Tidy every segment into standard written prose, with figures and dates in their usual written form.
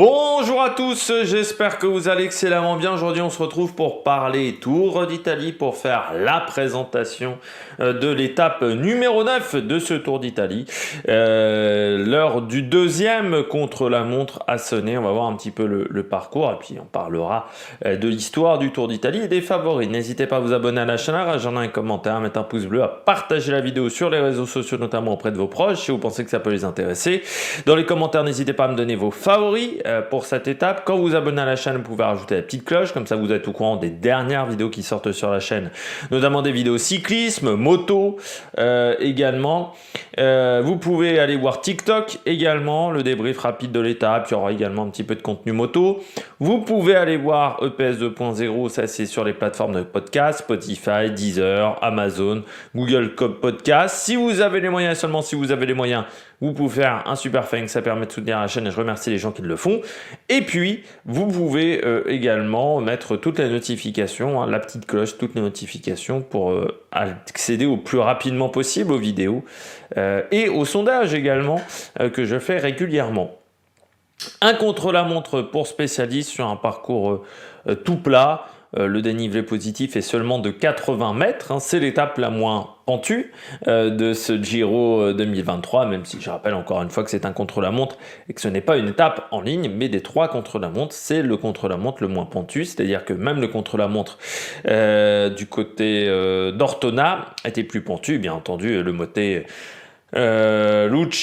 Bonjour à tous, j'espère que vous allez excellemment bien. Aujourd'hui, on se retrouve pour parler Tour d'Italie, pour faire la présentation de l'étape numéro 9 de ce Tour d'Italie. L'heure du deuxième contre-la-montre a sonné. On va voir un petit peu le parcours et puis on parlera de l'histoire du Tour d'Italie et des favoris. N'hésitez pas à vous abonner à la chaîne, à rajouter un commentaire, à mettre un pouce bleu, à partager la vidéo sur les réseaux sociaux, notamment auprès de vos proches, si vous pensez que ça peut les intéresser. Dans les commentaires, n'hésitez pas à me donner vos favoris pour cette étape. Quand vous vous abonnez à la chaîne, vous pouvez rajouter la petite cloche, comme ça vous êtes au courant des dernières vidéos qui sortent sur la chaîne, notamment des vidéos cyclisme, moto également. Vous pouvez aller voir TikTok également, le débrief rapide de l'étape, il y aura également un petit peu de contenu moto. Vous pouvez aller voir EPS 2.0, ça c'est sur les plateformes de podcast, Spotify, Deezer, Amazon, Google Podcast. Si vous avez les moyens, seulement si vous avez les moyens, vous pouvez faire un super thanks, ça permet de soutenir la chaîne et je remercie les gens qui le font. Et puis, vous pouvez également mettre toutes les notifications, la petite cloche, toutes les notifications pour accéder au plus rapidement possible aux vidéos et aux sondages également que je fais régulièrement. Un contre-la-montre pour spécialistes sur un parcours tout plat. Le dénivelé positif est seulement de 80 mètres. C'est l'étape la moins pentue de ce Giro 2023, même si je rappelle encore une fois que c'est un contre-la-montre et que ce n'est pas une étape en ligne, mais des trois contre-la-montre, c'est le contre-la-montre le moins pentu, c'est-à-dire que même le contre-la-montre du côté d'Ortona était plus pentu, bien entendu, le motet Luzzano,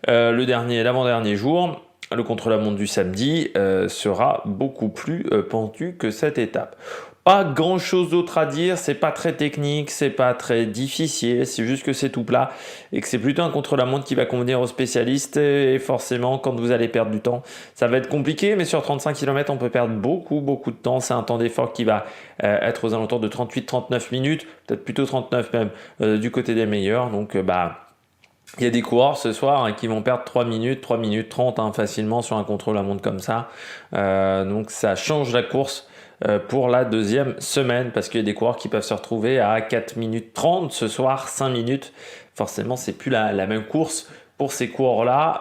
l'avant-dernier jour. Le contre-la-montre du samedi sera beaucoup plus pentu que cette étape. Pas grand chose d'autre à dire, c'est pas très technique, c'est pas très difficile, c'est juste que c'est tout plat et que c'est plutôt un contre-la-montre qui va convenir aux spécialistes et forcément quand vous allez perdre du temps, ça va être compliqué, mais sur 35 km on peut perdre beaucoup de temps, c'est un temps d'effort qui va être aux alentours de 38-39 minutes, peut-être plutôt 39 même du côté des meilleurs, donc il y a des coureurs ce soir qui vont perdre 3 minutes 30 facilement sur un contre-la-montre comme ça. Donc ça change la course pour la deuxième semaine parce qu'il y a des coureurs qui peuvent se retrouver à 4 minutes 30 ce soir, 5 minutes. Forcément, c'est plus la même course pour ces coureurs-là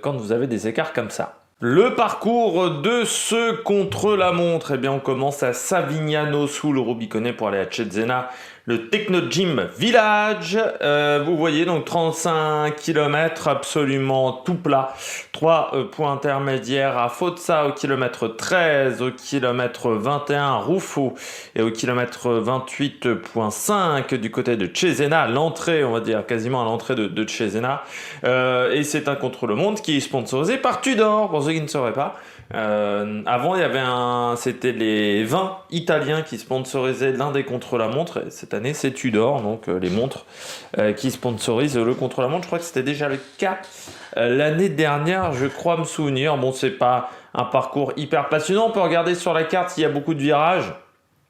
quand vous avez des écarts comme ça. Le parcours de ce contre-la-montre, eh bien on commence à Savignano sous le Rubicone pour aller à Cesena, le Techno Gym Village. Vous voyez donc 35 km absolument tout plat. 3 points intermédiaires à Fozza au kilomètre 13, au kilomètre 21 Ruffo et au kilomètre 28.5 du côté de Cesena, l'entrée, on va dire quasiment à l'entrée de Cesena. Et c'est un contre-la-montre qui est sponsorisé par Tudor, pour ceux qui ne sauraient pas. Avant, il y avait c'était les 20 italiens qui sponsorisaient l'un des contre-la-montre. Cette année, c'est Tudor, donc les montres qui sponsorisent le contre-la-montre. Je crois que c'était déjà le cas l'année dernière, je crois me souvenir. Bon, c'est pas un parcours hyper passionnant. On peut regarder sur la carte s'il y a beaucoup de virages.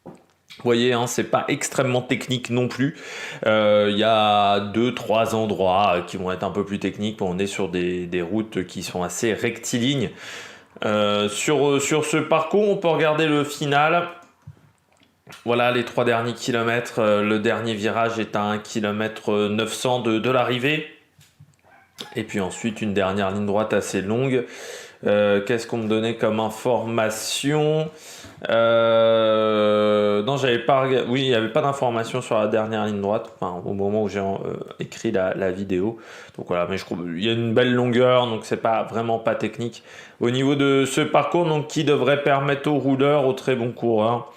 Vous voyez, c'est pas extrêmement technique non plus. Il y a 2-3 endroits qui vont être un peu plus techniques. On est sur des routes qui sont assez rectilignes. Sur ce parcours, on peut regarder le final. Voilà les 3 derniers kilomètres. Le dernier virage est à 1 km 900 de l'arrivée. Et puis ensuite, une dernière ligne droite assez longue. Qu'est-ce qu'on me donnait comme information? Non, j'avais pas. Oui, il n'y avait pas d'information sur la dernière ligne droite, au moment où j'ai écrit la vidéo. Donc voilà, mais je trouve il y a une belle longueur, donc c'est vraiment pas technique au niveau de ce parcours, donc qui devrait permettre aux rouleurs, aux très bons coureurs,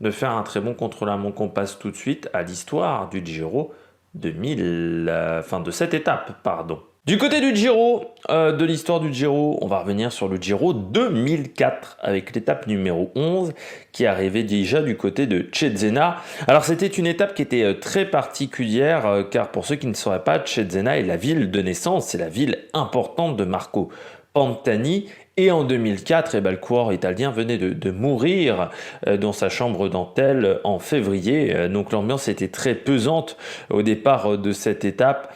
de faire un très bon contre-la-montre. On passe tout de suite à l'histoire du Giro 2000, de cette étape, pardon. Du côté du Giro, de l'histoire du Giro, on va revenir sur le Giro 2004 avec l'étape numéro 11 qui arrivait déjà du côté de Cesena. Alors c'était une étape qui était très particulière car pour ceux qui ne sauraient pas, Cesena est la ville de naissance, c'est la ville importante de Marco Pantani. Et en 2004, le coureur italien venait de mourir dans sa chambre dentelle en février. Donc l'ambiance était très pesante au départ de cette étape.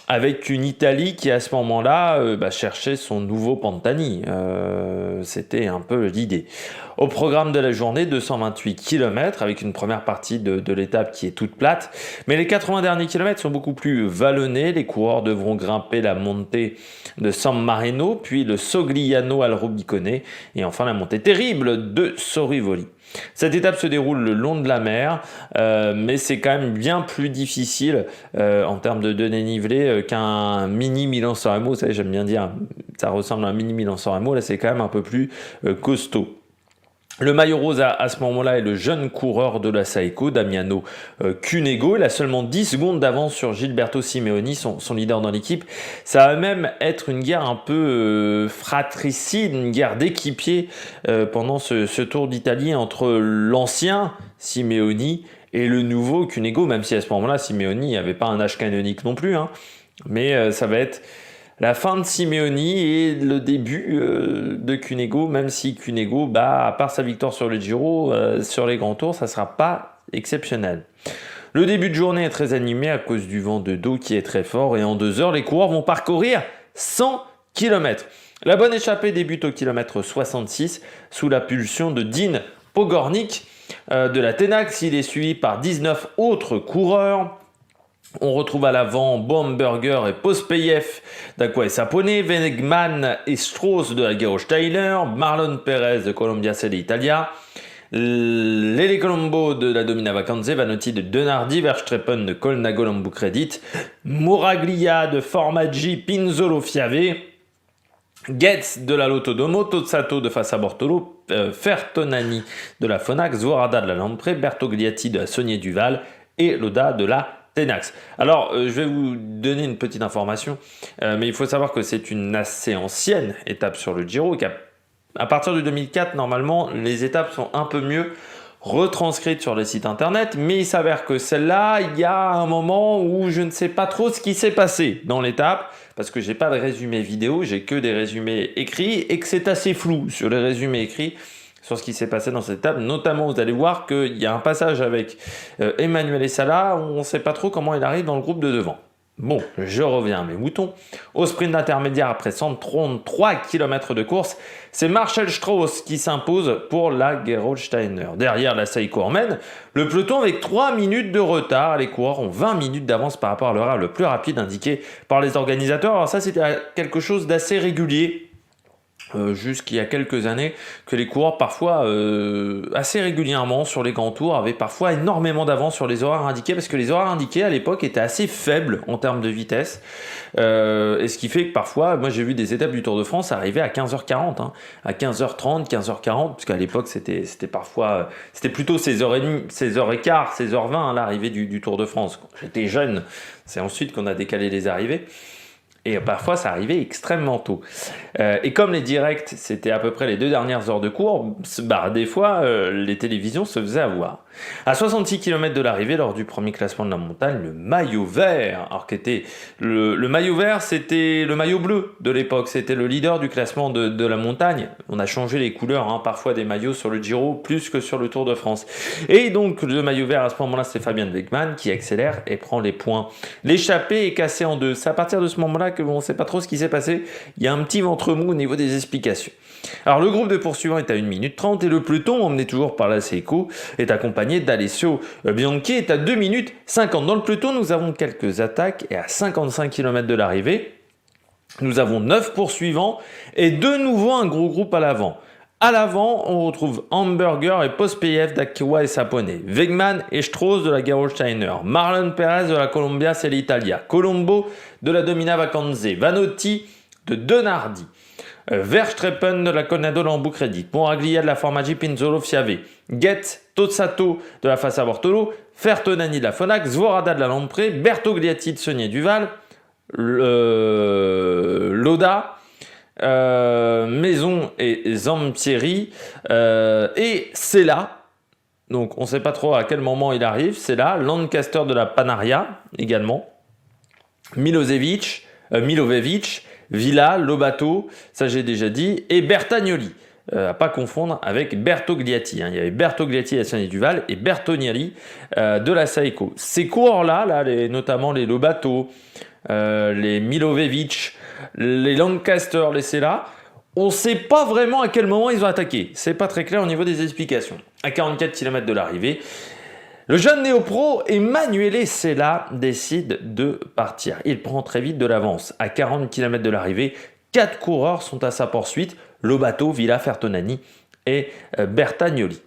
avec une Italie qui à ce moment-là cherchait son nouveau Pantani. C'était un peu l'idée. Au programme de la journée, 228 km avec une première partie de l'étape qui est toute plate. Mais les 80 derniers kilomètres sont beaucoup plus vallonnés. Les coureurs devront grimper la montée de San Marino, puis le Sogliano al Rubicone et enfin la montée terrible de Sorivoli. Cette étape se déroule le long de la mer, mais c'est quand même bien plus difficile en termes de dénivelé qu'un mini Milan-San Remo. Vous savez, j'aime bien dire, ça ressemble à un mini Milan-San Remo. Là, c'est quand même un peu plus costaud. Le maillot rose à ce moment-là est le jeune coureur de la Saeco, Damiano Cunego. Il a seulement 10 secondes d'avance sur Gilberto Simeoni, son leader dans l'équipe. Ça va même être une guerre un peu fratricide, une guerre d'équipiers pendant ce Tour d'Italie entre l'ancien Simeoni et le nouveau Cunego, même si à ce moment-là, Simeoni n'avait pas un âge canonique non plus. Mais ça va être la fin de Simeoni et le début de Cunego, même si Cunego, à part sa victoire sur le Giro, sur les grands tours, ça ne sera pas exceptionnel. Le début de journée est très animé à cause du vent de dos qui est très fort et en 2 heures, les coureurs vont parcourir 100 km. La bonne échappée débute au kilomètre 66 sous la pulsion de Dean Pogornik de la Tenax. Il est suivi par 19 autres coureurs. On retrouve à l'avant Baumberger et Pospeyev d'Aqua et Sapone, Wegmann et Strauss de la Gerolsteiner, Marlon Perez de Columbia Celle Italia, Lele Colombo de la Domina Vacanze, Vanotti de Denardi, Verstreppen de Colnago Lambu Credit, Moraglia de Formaggi, Pinzolo Fiave, Getz de la Lottodomo, Tozzato de Fassa Bortolo, Fertonani de la Fonax, Zvorada de la Lampre, Bertogliati de la Saunier Duval et Loda de la Tenax. Alors, je vais vous donner une petite information, mais il faut savoir que c'est une assez ancienne étape sur le Giro, et qu'à partir de 2004, normalement, les étapes sont un peu mieux retranscrites sur les sites internet, mais il s'avère que celle-là, il y a un moment où je ne sais pas trop ce qui s'est passé dans l'étape, parce que j'ai pas de résumé vidéo, j'ai que des résumés écrits, et que c'est assez flou sur les résumés écrits, sur ce qui s'est passé dans cette étape. Notamment, vous allez voir qu'il y a un passage avec Emanuele Sala où on ne sait pas trop comment il arrive dans le groupe de devant. Bon, je reviens à mes moutons. Au sprint intermédiaire, après 133 km de course, c'est Marcel Strauss qui s'impose pour la Gerolsteiner. Derrière, la Saeco emmène le peloton avec 3 minutes de retard. Les coureurs ont 20 minutes d'avance par rapport à l'horaire le plus rapide indiqué par les organisateurs. Alors ça, c'était quelque chose d'assez régulier. Jusqu'il y a quelques années, que les coureurs parfois assez régulièrement sur les grands tours avaient parfois énormément d'avance sur les horaires indiqués, parce que les horaires indiqués à l'époque étaient assez faibles en termes de vitesse, et ce qui fait que parfois, moi j'ai vu des étapes du Tour de France arriver à 15h40, à 15h30, 15h40, parce qu'à l'époque c'était parfois, c'était plutôt 16h30, 16h15, 16h20 l'arrivée du Tour de France. Quand j'étais jeune, c'est ensuite qu'on a décalé les arrivées. Et parfois, ça arrivait extrêmement tôt. Et comme les directs, c'était à peu près les 2 dernières heures de cours, des fois, les télévisions se faisaient avoir. À 66 km de l'arrivée, lors du premier classement de la montagne, le maillot vert, alors qu'était le maillot vert, c'était le maillot bleu de l'époque, c'était le leader du classement de la montagne. On a changé les couleurs, parfois des maillots sur le Giro, plus que sur le Tour de France. Et donc, le maillot vert, à ce moment-là, c'est Fabian Wegmann qui accélère et prend les points. L'échappée est cassée en 2. C'est à partir de ce moment-là que on ne sait pas trop ce qui s'est passé. Il y a un petit ventre mou au niveau des explications. Alors, le groupe de poursuivants est à 1 minute 30 et le peloton, emmené toujours par la Saeco, est accompagné d'Alessio Bianchi, est à 2 minutes 50. Dans le peloton, nous avons quelques attaques et à 55 km de l'arrivée, nous avons 9 poursuivants et de nouveau un gros groupe à l'avant. À l'avant, on retrouve Hamburger et Pospeyev d'Aqua et Sapone, Wegmann et Strauss de la Gerolsteiner, Marlon Perez de la Columbia Celle Italia, Colombo de la Domina Vacanze, Vanotti de Denardi, Verstreppen de la Colnago Lambu Credit, Moraglia de la Formaggi Pinzolo Fiave, Getz, Tozzato de la Fassa Bortolo, Fertonani de la Fonax, Zvorada de la Lampre, Bertogliati de Saunier Duval, Loda, Maison et Zampieri, et c'est là, donc on ne sait pas trop à quel moment il arrive, c'est là, Lancaster de la Panaria également, Milosevic, Villa, Lobato, ça j'ai déjà dit, et Bertagnoli. à pas confondre avec Bertogliati. Il y avait Bertogliati à Saint-Denis Duval et Bertoniali de la Saeco. Ces coureurs-là, notamment les Lobato, les Milojevic, les Lancaster, les Sella, on ne sait pas vraiment à quel moment ils ont attaqué. C'est pas très clair au niveau des explications. À 44 km de l'arrivée, le jeune néo-pro Emanuele Sella décide de partir. Il prend très vite de l'avance. À 40 km de l'arrivée, 4 coureurs sont à sa poursuite, Lobato, Villa, Fertonani et Bertagnoli.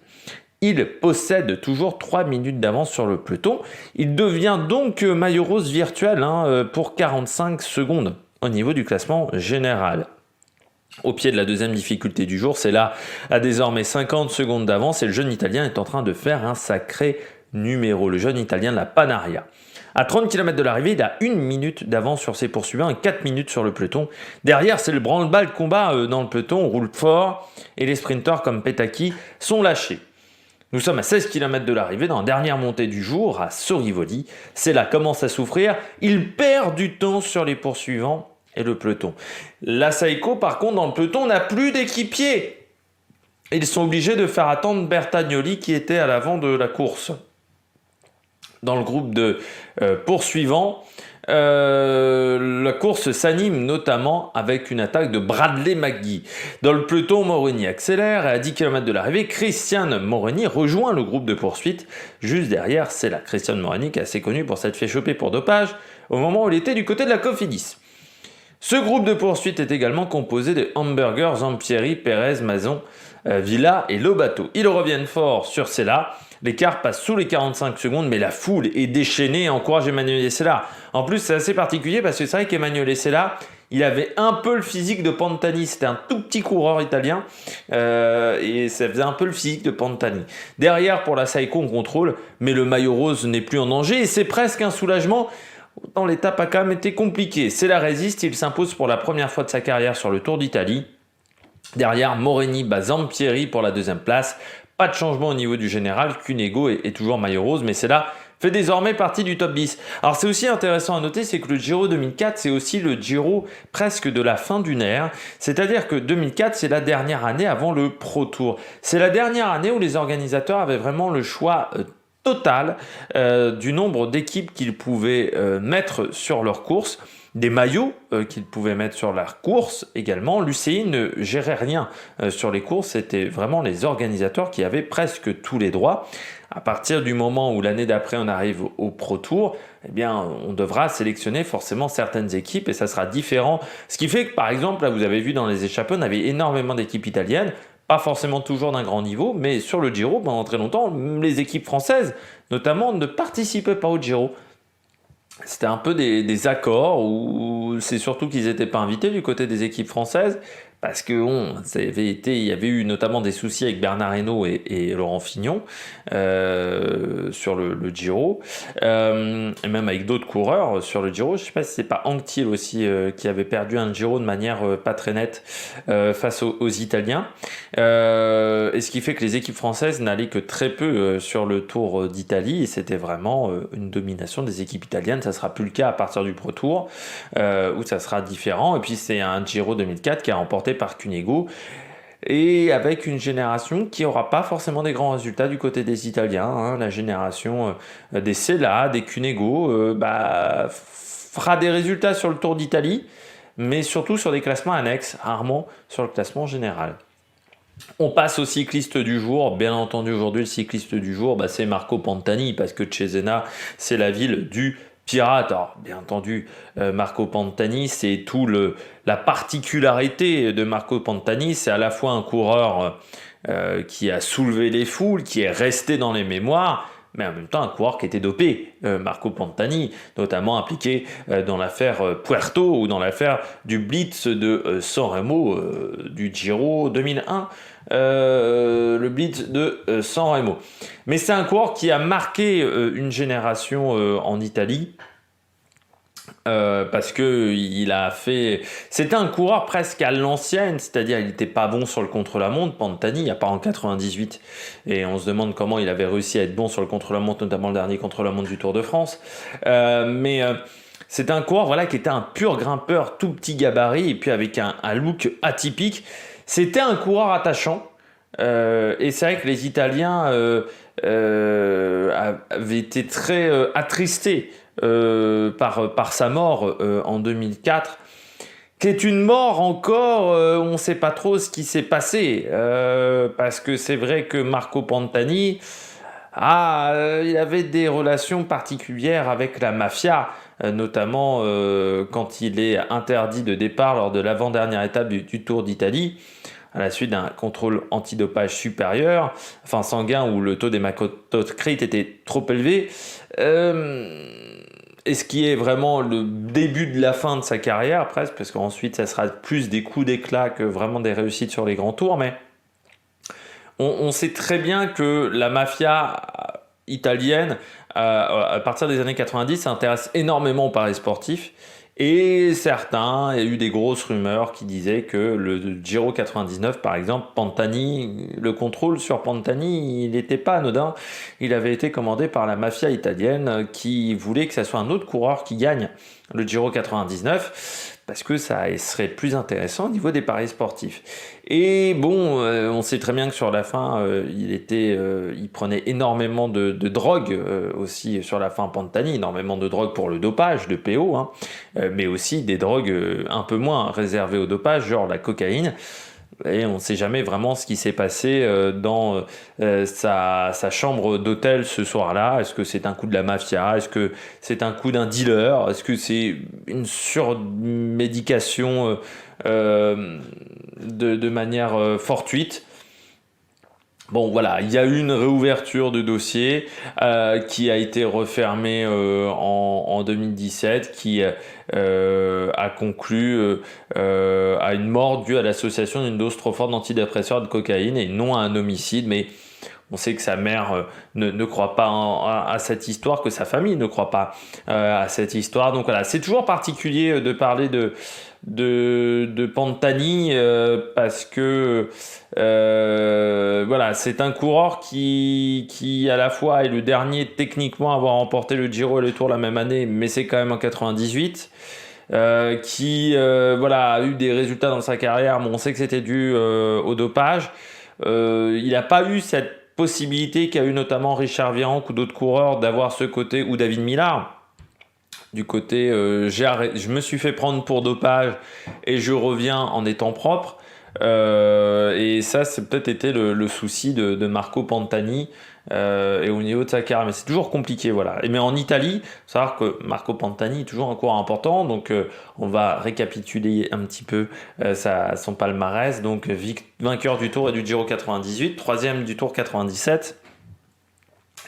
Il possède toujours 3 minutes d'avance sur le peloton. Il devient donc maillot rose virtuel pour 45 secondes au niveau du classement général. Au pied de la deuxième difficulté du jour, Sella a désormais 50 secondes d'avance et le jeune Italien est en train de faire un sacré numéro. Le jeune Italien de la Panaria. À 30 km de l'arrivée, il a 1 minute d'avance sur ses poursuivants et 4 minutes sur le peloton. Derrière, c'est le branle-bas combat dans le peloton, on roule fort et les sprinteurs comme Petacchi sont lâchés. Nous sommes à 16 km de l'arrivée dans la dernière montée du jour à Sorivoli. Sella commence à souffrir, il perd du temps sur les poursuivants et le peloton. La Saeco, par contre, dans le peloton, n'a plus d'équipiers. Ils sont obligés de faire attendre Bertagnoli qui était à l'avant de la course. Dans le groupe de poursuivants, la course s'anime notamment avec une attaque de Bradley McGee. Dans le peloton, Moroni accélère et à 10 km de l'arrivée, Christian Moroni rejoint le groupe de poursuite. Juste derrière, c'est la Christian Moroni qui est assez connu pour s'être fait choper pour dopage au moment où il était du côté de la Cofidis. Ce groupe de poursuite est également composé de Hamburger, Zampieri, Perez, Mazon, Villa et Lobato. Ils reviennent fort sur Sella. L'écart passe sous les 45 secondes, mais la foule est déchaînée et encourage Emanuele Sella. En plus, c'est assez particulier parce que c'est vrai qu'Emanuele Sella, il avait un peu le physique de Pantani. C'était un tout petit coureur italien et ça faisait un peu le physique de Pantani. Derrière, pour la Saeco, on contrôle, mais le maillot rose n'est plus en danger et c'est presque un soulagement. Autant l'étape a quand même été compliquée. Sella résiste, il s'impose pour la première fois de sa carrière sur le Tour d'Italie. Derrière, Moreni bat Zampieri pour la deuxième place. Pas de changement au niveau du général, Cunego est toujours maillot rose, mais Sella fait désormais partie du top 10. Alors c'est aussi intéressant à noter, c'est que le Giro 2004, c'est aussi le Giro presque de la fin d'une ère. C'est-à-dire que 2004, c'est la dernière année avant le Pro Tour. C'est la dernière année où les organisateurs avaient vraiment le choix total du nombre d'équipes qu'ils pouvaient mettre sur leur course. Des maillots qu'ils pouvaient mettre sur la course également. L'UCI ne gérait rien sur les courses, c'était vraiment les organisateurs qui avaient presque tous les droits. À partir du moment où l'année d'après on arrive au Pro Tour, eh bien on devra sélectionner forcément certaines équipes et ça sera différent. Ce qui fait que par exemple, là vous avez vu dans les échappées, on avait énormément d'équipes italiennes, pas forcément toujours d'un grand niveau, mais sur le Giro, pendant très longtemps, les équipes françaises notamment ne participaient pas au Giro. C'était un peu des accords où c'est surtout qu'ils n'étaient pas invités du côté des équipes françaises parce que il y avait eu notamment des soucis avec Bernard Hinault et Laurent Fignon sur le Giro et même avec d'autres coureurs sur le Giro. Je ne sais pas si c'est pas Anquetil aussi qui avait perdu un Giro de manière pas très nette face aux Italiens et ce qui fait que les équipes françaises n'allaient que très peu sur le Tour d'Italie et c'était vraiment une domination des équipes italiennes. Ça sera plus le cas à partir du Pro Tour où ça sera différent et puis c'est un Giro 2004 qui a remporté par Cunego et avec une génération qui n'aura pas forcément des grands résultats du côté des Italiens. La génération des Sella, des Cunego fera des résultats sur le Tour d'Italie mais surtout sur des classements annexes, rarement sur le classement général. On passe au cycliste du jour. Bien entendu, aujourd'hui, le cycliste du jour, c'est Marco Pantani, parce que Cesena, c'est la ville du pirate. Alors, bien entendu, Marco Pantani, c'est tout la particularité de Marco Pantani. C'est à la fois un coureur qui a soulevé les foules, qui est resté dans les mémoires, mais en même temps un coureur qui était dopé, Marco Pantani, notamment impliqué dans l'affaire Puerto ou dans l'affaire du Blitz de Sanremo du Giro 2001, le Blitz de Sanremo. Mais c'est un coureur qui a marqué une génération en Italie. Parce que c'était un coureur presque à l'ancienne, c'est-à-dire il n'était pas bon sur le contre-la-montre, Pantani, à part en 98, et on se demande comment il avait réussi à être bon sur le contre-la-montre, notamment le dernier contre-la-montre du Tour de France. C'est un coureur voilà, qui était un pur grimpeur, tout petit gabarit, et puis avec un look atypique. C'était un coureur attachant. Et c'est vrai que les Italiens avaient été très attristés par sa mort en 2004, qui est une mort encore, on ne sait pas trop ce qui s'est passé, parce que c'est vrai que Marco Pantani, il avait des relations particulières avec la mafia, notamment quand il est interdit de départ lors de l'avant-dernière étape du Tour d'Italie, à la suite d'un contrôle antidopage supérieur, enfin sanguin, où le taux d'hématocrite était trop élevé. Et ce qui est vraiment le début de la fin de sa carrière, presque, parce qu'ensuite, ça sera plus des coups d'éclat que vraiment des réussites sur les grands tours. Mais on sait très bien que la mafia italienne, à partir des années 90, s'intéresse énormément aux paris sportifs. Et certains, il y a eu des grosses rumeurs qui disaient que le Giro 99, par exemple, Pantani, le contrôle sur Pantani, il n'était pas anodin. Il avait été commandé par la mafia italienne qui voulait que ce soit un autre coureur qui gagne le Giro 99 parce que ça serait plus intéressant au niveau des paris sportifs. Et bon, on sait très bien que sur la fin, il prenait énormément de drogue aussi sur la fin Pantani, énormément de drogue pour le dopage, de PO, hein, mais aussi des drogues un peu moins réservées au dopage, genre la cocaïne. Et on ne sait jamais vraiment ce qui s'est passé dans sa chambre d'hôtel ce soir-là. Est-ce que c'est un coup de la mafia? Est-ce que c'est un coup d'un dealer? Est-ce que c'est une surmédication de manière fortuite? Bon voilà, il y a eu une réouverture de dossier qui a été refermée en 2017, qui a conclu à une mort due à l'association d'une dose trop forte d'antidépresseurs et de cocaïne et non à un homicide. Mais on sait que sa mère ne croit pas à cette histoire, que sa famille ne croit pas à cette histoire. Donc voilà, c'est toujours particulier de parler de Pantani parce que voilà, c'est un coureur qui à la fois est le dernier techniquement à avoir remporté le Giro et le Tour la même année, mais c'est quand même en 98. Qui voilà, a eu des résultats dans sa carrière, mais on sait que c'était dû au dopage. Il n'a pas eu cette possibilité qu'a eu notamment Richard Virenque ou d'autres coureurs d'avoir ce côté, ou David Millar, du côté je me suis fait prendre pour dopage et je reviens en étant propre. Et ça, c'est peut-être été le souci de Marco Pantani et au niveau de sa carrière. Mais c'est toujours compliqué, voilà. Mais en Italie, il faut savoir que Marco Pantani est toujours un coureur important. Donc, on va récapituler un petit peu son palmarès. Donc, vainqueur du Tour et du Giro 98, troisième du Tour 97.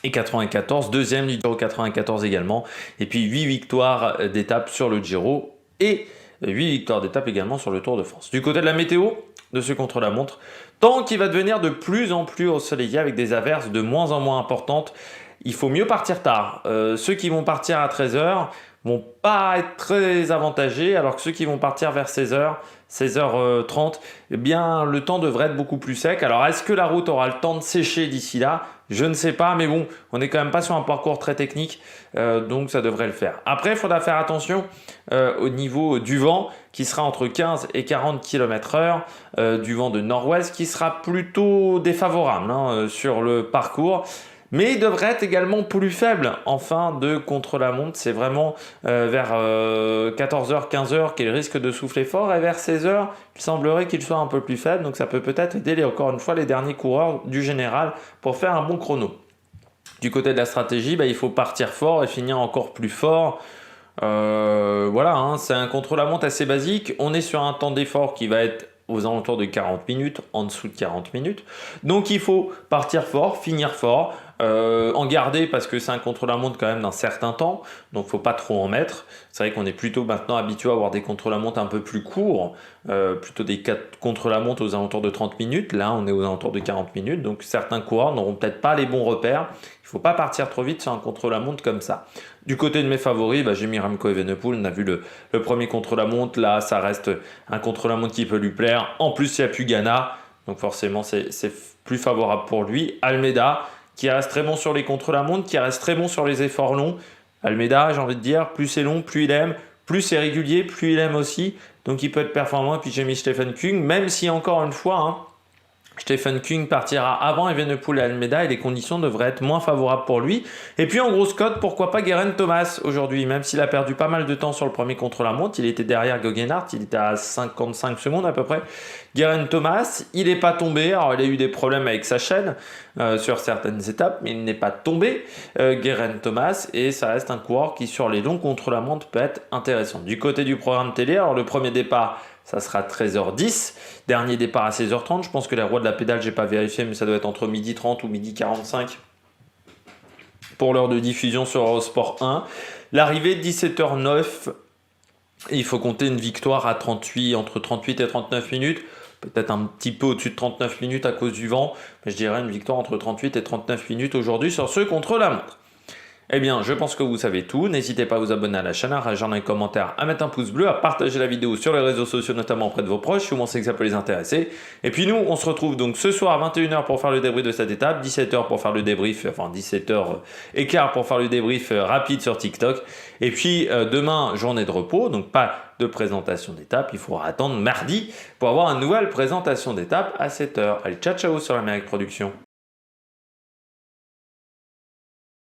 Et 94, deuxième du Giro 94 également. Et puis 8 victoires d'étape sur le Giro et 8 victoires d'étape également sur le Tour de France. Du côté de la météo, de ce contre-la-montre, temps qui va devenir de plus en plus ensoleillé avec des averses de moins en moins importantes. Il faut mieux partir tard. Ceux qui vont partir à 13h vont pas être très avantagés, alors que ceux qui vont partir vers 16h, 16h30, eh bien, le temps devrait être beaucoup plus sec. Alors, est-ce que la route aura le temps de sécher d'ici là? Je ne sais pas, mais bon, on n'est quand même pas sur un parcours très technique, donc ça devrait le faire. Après, il faudra faire attention au niveau du vent, qui sera entre 15 et 40 km/h, du vent de nord-ouest, qui sera plutôt défavorable sur le parcours. Mais il devrait être également plus faible en fin de contre-la-montre. C'est vraiment vers 14h, 15h qu'il risque de souffler fort. Et vers 16h, il semblerait qu'il soit un peu plus faible. Donc ça peut peut-être aider encore une fois les derniers coureurs du général pour faire un bon chrono. Du côté de la stratégie, il faut partir fort et finir encore plus fort. Voilà, c'est un contre-la-montre assez basique. On est sur un temps d'effort qui va être aux alentours de 40 minutes, en dessous de 40 minutes. Donc il faut partir fort, finir fort, en garder parce que c'est un contre-la-montre quand même d'un certain temps, donc faut pas trop en mettre. C'est vrai qu'on est plutôt maintenant habitué à avoir des contre-la-montre un peu plus courts, plutôt des contre-la-montre aux alentours de 30 minutes. Là, on est aux alentours de 40 minutes, donc certains coureurs n'auront peut-être pas les bons repères. Il faut pas partir trop vite sur un contre-la-montre comme ça. Du côté de mes favoris, j'ai mis Remco Evenepoel. On a vu le premier contre-la-montre. Là, ça reste un contre-la-montre qui peut lui plaire. En plus, il n'y a plus Ghana. Donc forcément, c'est plus favorable pour lui. Almeida, qui reste très bon sur les contre-la-montre, qui reste très bon sur les efforts longs. Almeida, j'ai envie de dire, plus c'est long, plus il aime, plus c'est régulier, plus il aime aussi. Donc il peut être performant. Et puis j'ai mis Stephen Kung, même si encore une fois, hein, Stephen Kung partira avant Evenepoel et Almeida et les conditions devraient être moins favorables pour lui. Et puis en grosse cote, pourquoi pas Geraint Thomas aujourd'hui, même s'il a perdu pas mal de temps sur le premier contre-la-montre, il était derrière Geoghegan, il était à 55 secondes à peu près. Geraint Thomas, il n'est pas tombé, alors il a eu des problèmes avec sa chaîne sur certaines étapes, mais il n'est pas tombé, Geraint Thomas, et ça reste un coureur qui sur les longs contre-la-montre peut être intéressant. Du côté du programme télé, alors le premier départ, ça sera 13h10. Dernier départ à 16h30. Je pense que les rois de la pédale, j'ai pas vérifié, mais ça doit être entre 12h30 ou 12h45 pour l'heure de diffusion sur Eurosport 1. L'arrivée 17h09. Il faut compter une victoire à 38, entre 38 et 39 minutes. Peut-être un petit peu au-dessus de 39 minutes à cause du vent. Mais je dirais une victoire entre 38 et 39 minutes aujourd'hui sur ce contre-la-montre. Eh bien, je pense que vous savez tout. N'hésitez pas à vous abonner à la chaîne, à réagir dans les commentaires, à mettre un pouce bleu, à partager la vidéo sur les réseaux sociaux, notamment auprès de vos proches, si vous pensez que ça peut les intéresser. Et puis nous, on se retrouve donc ce soir à 21h pour faire le débrief de cette étape, 17h pour faire le débrief, enfin 17h écart pour faire le débrief rapide sur TikTok. Et puis demain, journée de repos, donc pas de présentation d'étape. Il faudra attendre mardi pour avoir une nouvelle présentation d'étape à 7h. Allez, ciao ciao sur l'Amérique Production.